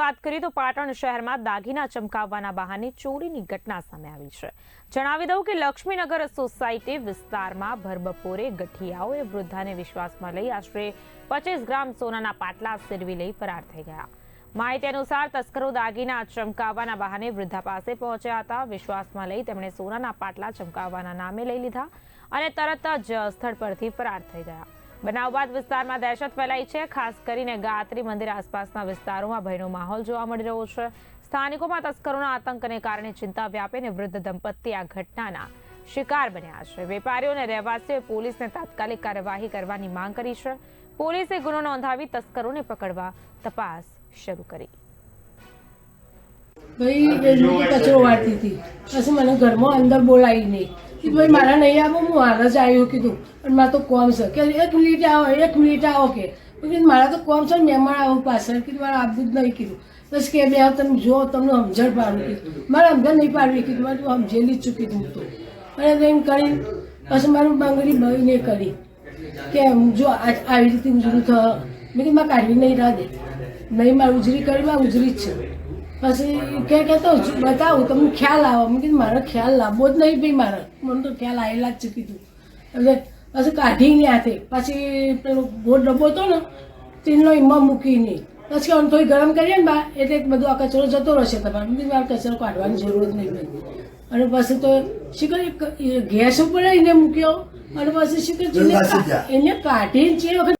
વાત કરીએ તો પાટણ શહેરમાં દાગીના ચમકાવવાના બહાને ચોરીની ઘટના સામે આવી છે। જણાવી દઉં કે લક્ષ્મીનગર સોસાયટી વિસ્તારમાં ભરબપોરે ગઠિયાઓએ વૃદ્ધાને વિશ્વાસમાં લઈ આશરે 25 ગ્રામ સોનાના પાટલા સેરવી લઈ ફરાર થઈ ગયા। માહિતી અનુસાર તસ્કરો દાગીના ચમકાવવાના બહાને વૃદ્ધા પાસે પહોંચ્યા હતા। વિશ્વાસમાં લઈ તેમણે સોનાના પાટલા ચમકાવવાના નામે લઈ લીધા અને તરત જ સ્થળ પરથી ફરાર થઈ ગયા। બનાવ બાદ વિસ્તારમાં દહેશત ફેલાઈ છે। ખાસ કરીને ગાયત્રી મંદિર આસપાસના વિસ્તારોમાં ભયનો માહોલ જોવા મળી રહ્યો છે। સ્થાનિકોમાં તસ્કરોના આતંકને કારણે ચિંતા વ્યાપી અને વૃદ્ધ દંપતી આ ઘટનાના શિકાર બન્યા છે। વેપારીઓ અને રહેવાસીઓએ પોલીસને તાત્કાલિક કાર્યવાહી કરવાની માંગ કરી છે। પોલીસે ગુનો નોંધાવી તસ્કરોને પકડવા તપાસ શરૂ કરી। ભાઈ કચરો વાળતી હતી, પછી મને ઘરમાં અંદર બોલાવી નહીં કે ભાઈ મારા નહીં આવો, હું હાલ જ આવ્યું કીધું, પણ મારે તો કોમ છે કે 1 મિનિટ આવો કે કીધું મારા તો કોમ છે, મહેમાન આવું પાછળ કીધું મારે આપવું જ નહીં કીધું। બસ કે બે તમે જો તમને સમજણ પાડું કીધું, મારે સમજણ નહીં પાડવી કીધું, મારે તું સમજેલી જ ચૂકી તું તો। અને એમ કરી પછી મારું બંગડી ભાઈને કરી કે જો આવી રીતે ઉજળી થયો, મેં કીધું મારે કાઢવી નહીં રાહ દે નહીં, મારે ઉજળી કરી મારે ઉજળી જ છે। પછી કે તો બતાવું તમને ખ્યાલ આવો, મેં કીધું મારે ખ્યાલ લાવવો જ નહીં ભાઈ, મારે મને તો ખ્યાલ આવેલા જ છે કીધું। એટલે પછી કાઢીને હાથે પછી પેલો ગોળ ડબ્બો હતો ને તેનો એમાં મૂકી નહીં, પછી આમ થોડી ગરમ કરીએ ને બા એટલે બધું આ કચરો જતો રહેશે તમારે, મેં મારે કચરો કાઢવાની જરૂર જ નહીં ભાઈ। અને પછી તો શીખર ગેસ ઉપર એને મૂક્યો અને પછી શીખર એને કાઢીને જે વખત